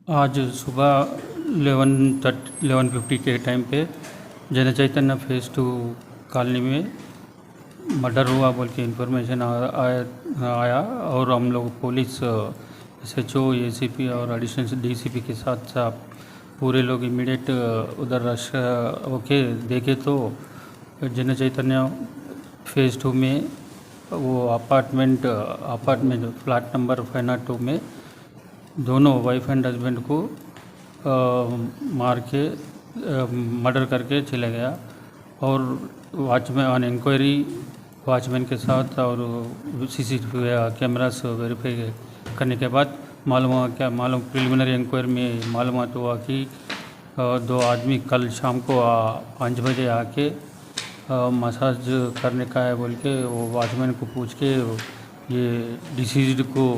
आज सुबह 11:50 के टाइम पे जन चैतन्य फेज़ 2 कॉलोनी में मर्डर हुआ बोल के इन्फॉर्मेशन आया और हम लोग पुलिस SHO ACP और एडिशनल DCP के साथ पूरे लोग इमीडिएट उधर रश होके देखे तो जन चैतन्य फेज़ 2 में वो अपार्टमेंट फ्लैट नंबर 502 में दोनों वाइफ एंड हस्बैंड को मार के मर्डर करके चले गया। और वॉचमैन ऑन इंक्वायरी वॉचमैन के साथ और CCTV कैमरास वेरीफाई करने के बाद मालूम प्रिलिमिनरी इंक्वायरी में मालूमात हुआ कि दो आदमी कल शाम को 5 बजे आके मसाज करने का है बोल के वो वॉचमैन को पूछ के ये डिसीज्ड को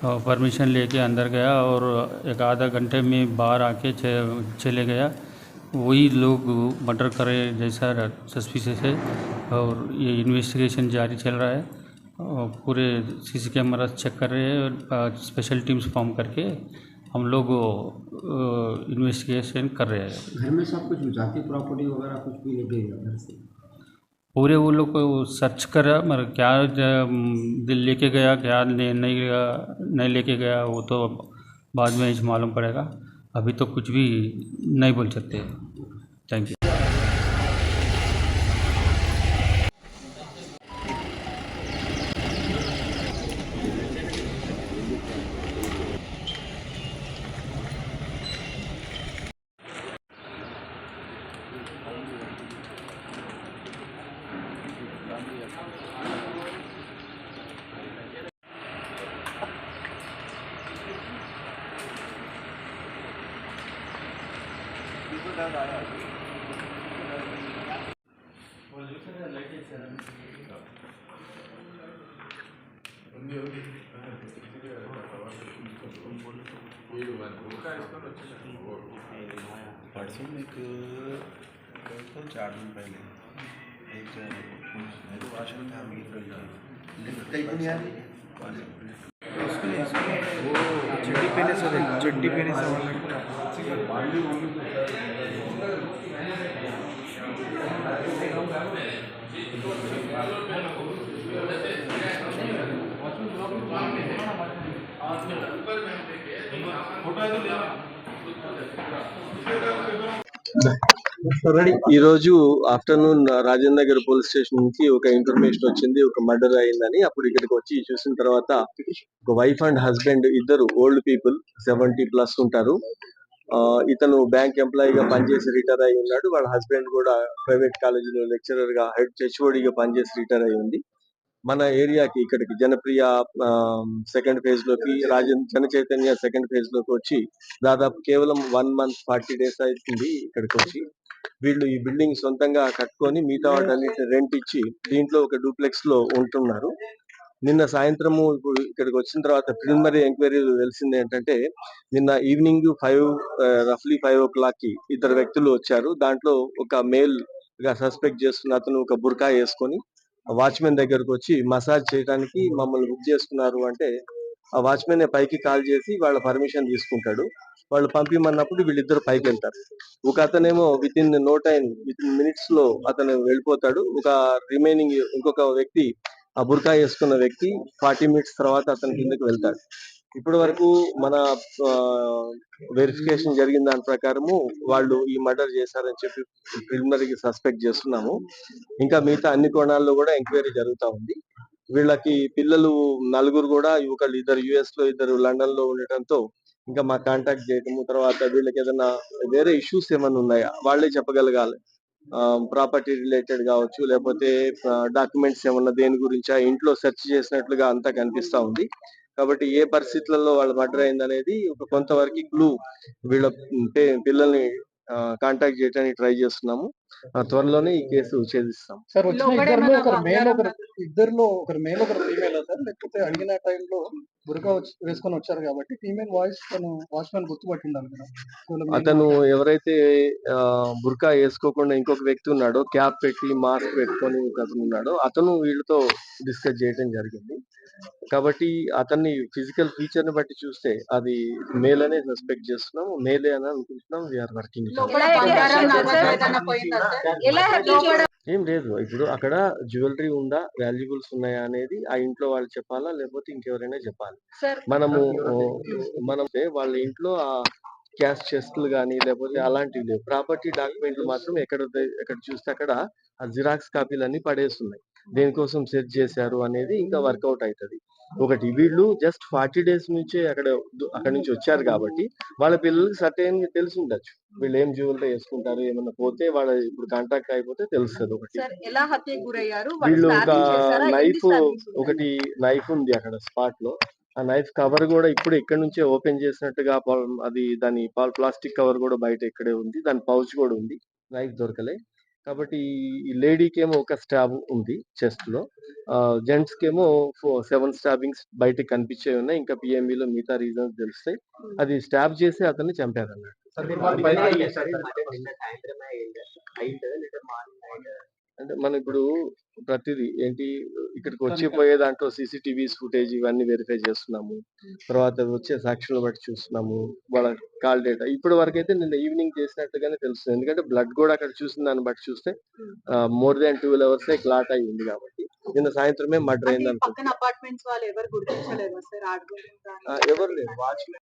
परमिशन लेके अंदर गया और एक आधा घंटे में बाहर आके चले गया। वही लोग मर्डर करे जैसा सस्पिशियस है और ये इन्वेस्टिगेशन जारी चल रहा है और पूरे CC कैमरा चेक कर रहे हैं और स्पेशल टीम्स फॉर्म करके हम लोग इन्वेस्टिगेशन कर रहे हैं। घर में सब कुछ जाति प्रॉपर्टी वगैरह कुछ भी नहीं गया घर से? पूरे वो लोग को सर्च करा मगर क्या दिल लेके गया क्या नहीं लेके गया वो तो बाद में ही मालूम पड़ेगा। अभी तो कुछ भी नहीं बोल सकते। Thank you. परसों एक 4 दिन पहले एक वाशरूम था कई दिन यार वो चड्डी पहने से ఈరోజు afternoon Rajendra Nagar police station నుంచి ఒక ఇన్ఫర్మేషన్ వచ్చింది, ఒక మర్డర్ అయిందని. అప్పుడు ఇక్కడికి వచ్చి చూసిన తర్వాత ఒక వైఫ్ అండ్ హస్బెండ్ ఇద్దరు ఓల్డ్ పీపుల్ 70+ ఉంటారు. ఇతను బ్యాంక్ ఎంప్లాయీగా పనిచేసి రిటైర్ అయి ఉన్నాడు. వాళ్ళ హస్బెండ్ కూడా ప్రైవేట్ కాలేజీలో లెక్చరర్ గా HODగా పనిచేసి రిటైర్ అయి ఉంది. మన ఏరియాకి ఇక్కడికి జనప్రియ సెకండ్ ఫేజ్ లోకి జన చైతన్య సెకండ్ ఫేజ్ లోకి వచ్చి దాదాపు కేవలం 1 month 40 days అవుతుంది. ఇక్కడికి వచ్చి వీళ్ళు ఈ బిల్డింగ్ సొంతంగా కట్టుకొని మిగతా వాటన్నిటిని రెంట్ ఇచ్చి దీంట్లో ఒక డూప్లెక్స్ లో ఉంటున్నారు. నిన్న సాయంత్రము ఇక్కడికి వచ్చిన తర్వాత ప్రిలిమినరీ ఎంక్వైరీ తెలిసింది ఏంటంటే నిన్న ఈవినింగ్ రఫ్లీ 5 o'clock కి ఇద్దరు వ్యక్తులు వచ్చారు. దాంట్లో ఒక మేల్ గా సస్పెక్ట్ చేస్తున్న అతను ఒక బుర్కా వేసుకొని వాచ్మెన్ దగ్గరకు వచ్చి మసాజ్ చేయడానికి మమ్మల్ని బుక్ చేసుకున్నారు అంటే ఆ వాచ్మెన్ పైకి కాల్ చేసి వాళ్ళ పర్మిషన్ తీసుకుంటాడు. వాళ్ళు పంపిమన్నప్పుడు వీళ్ళిద్దరు పైకి వెళ్తారు. ఒక అతనేమో విత్ ఇన్ మినిట్స్ లో అతను వెళ్ళిపోతాడు. ఒక రిమైనింగ్ ఇంకొక వ్యక్తి ఆ బుర్కా వేసుకున్న వ్యక్తి 40 minutes తర్వాత అతని కిందకి వెళ్తాడు. ఇప్పటి వరకు మన వెరిఫికేషన్ జరిగిన దాని ప్రకారము వాళ్ళు ఈ మర్డర్ చేశారని చెప్పి ప్రిలిమినరీకి సస్పెక్ట్ చేస్తున్నాము. ఇంకా మిగతా అన్ని కోణాల్లో కూడా ఎంక్వైరీ జరుగుతూ ఉంది. వీళ్ళకి పిల్లలు 4 కూడా ఒకళ్ళు ఇద్దరు US లో ఇద్దరు లండన్ లో ఉండటంతో ఇంకా మా కాంటాక్ట్ చేయటము, తర్వాత వీళ్ళకి ఏదైనా వేరే ఇష్యూస్ ఏమైనా ఉన్నాయా వాళ్ళే చెప్పగలగాలి. ప్రాపర్టీ రిలేటెడ్ కావచ్చు, లేకపోతే డాక్యుమెంట్స్ ఏమన్నా దేని గురించా ఇంట్లో సెర్చ్ చేసినట్లుగా అంతా కనిపిస్తా ఉంది. కాబట్టి ఏ పరిస్థితులలో వాళ్ళు మర్డర్ అయింది అనేది కొంతవరకు క్లూ వీళ్ళ పిల్లల్ని కాంటాక్ట్ చేయడానికి ట్రై చేస్తున్నాము. త్వరలోనే ఈ కేసు ఛేదిస్తాం. సార్ వచ్చిన ఇద్దరిలో ఒకరు మేల్ ఒకరు ఫీమేల్ అడిగారా సార్? లేకపోతే అడిగిన టైంలో బురకా వేసుకొని వచ్చారు కాబట్టి ఫీమేల్ వాయిస్ తను వాచ్‌మెన్ గుర్తుపట్టిండాలి కదా! ఒకవేళ మేల్ అతను మాట్లాడితే. ఎవరైతే బుర్కా వేసుకోకుండా ఇంకొక వ్యక్తి ఉన్నాడో, క్యాప్ పెట్టి మాస్క్ పెట్టుకొని ఒక అతను ఉన్నాడో, అతను వీళ్ళతో డిస్కస్ చేయడం జరిగింది. కాబట్టి అతన్ని ఫిజికల్ ఫీచర్ ని బట్టి చూస్తే అది మేల్ అనే సస్పెక్ట్ చేస్తున్నాం, మేలే అని అనుకుంటున్నాం. We are working. ఏం లేదు, ఇప్పుడు అక్కడ జ్యువెలరీ ఉందా, వాల్యుబుల్స్ ఉన్నాయా అనేది ఆ ఇంట్లో వాళ్ళు చెప్పాలా, లేకపోతే ఇంకెవరైనా చెప్పాలి. మనము మనం వాళ్ళ ఇంట్లో ఆ క్యాష్ చెస్ట్లు కానీ లేకపోతే అలాంటివి లేవు. ప్రాపర్టీ డాక్యుమెంట్లు మాత్రం ఎక్కడ చూస్తే అక్కడ ఆ జిరాక్స్ కాపీలన్నీ పడేస్తున్నాయి. దేనికోసం సెర్చ్ చేశారు అనేది ఇంకా వర్కౌట్ అవుతుంది. ఒకటి, వీళ్ళు జస్ట్ 40 days నుంచే అక్కడ నుంచి వచ్చారు కాబట్టి వాళ్ళ పిల్లలకి సర్టెన్ తెలిసి ఉండొచ్చు వీళ్ళు ఏం జ్యువెలరీ వేసుకుంటారు, ఏమన్నా పోతే వాళ్ళ ఇప్పుడు కాంటాక్ట్ అయిపోతే తెలుస్తుంది. ఒకటి, ఎలా హత్యకు గురయ్యారు? వీళ్ళు ఒక నైఫ్ ఒకటి నైఫ్ ఉంది అక్కడ స్పాట్ లో. ఆ నైఫ్ కవర్ కూడా ఇప్పుడు ఇక్కడ నుంచే ఓపెన్ చేసినట్టుగా అది దాని ప్లాస్టిక్ కవర్ కూడా బయట ఇక్కడే ఉంది, దాని పౌచ్ కూడా ఉంది. నైఫ్ దొరకలే కాబట్టి ఈ లేడీకి ఏమో ఒక స్టాబ్ ఉంది చెస్ట్ లో, జెంట్స్ కేమో 7 స్టాబింగ్స్ బయటకు కనిపించే ఉన్నాయి. ఇంకా పిఎంబిలో మిగతా రీజన్స్ తెలుస్తాయి. అది స్టాబ్ చేసి అతన్ని చంపారు అన్నట్టు. అంటే మనం ఇప్పుడు ప్రతిదీ ఏంటి ఇక్కడికి వచ్చిపోయే దాంట్లో సీసీటీవీస్ ఫుటేజ్ ఇవన్నీ వెరిఫై చేస్తున్నాము. తర్వాత వచ్చే సాక్షులను బట్టి చూస్తున్నాము, వాళ్ళ కాల్ డేటా. ఇప్పటి వరకు అయితే నిన్న ఈవినింగ్ చేసినట్టుగానే తెలుస్తుంది, ఎందుకంటే బ్లడ్ కూడా అక్కడ చూసిన దాన్ని బట్టి చూస్తే మోర్ దాన్ 12 hours క్లాట్ అయి ఉంది కాబట్టి నిన్న సాయంత్రమే మర్డర్ అయింది అనుకుంటున్నాను. అపార్ట్మెంట్స్ వాళ్ళు ఎవరు గుర్తించలేదా సార్? ఎవరు లేరు, వాచ్మెన్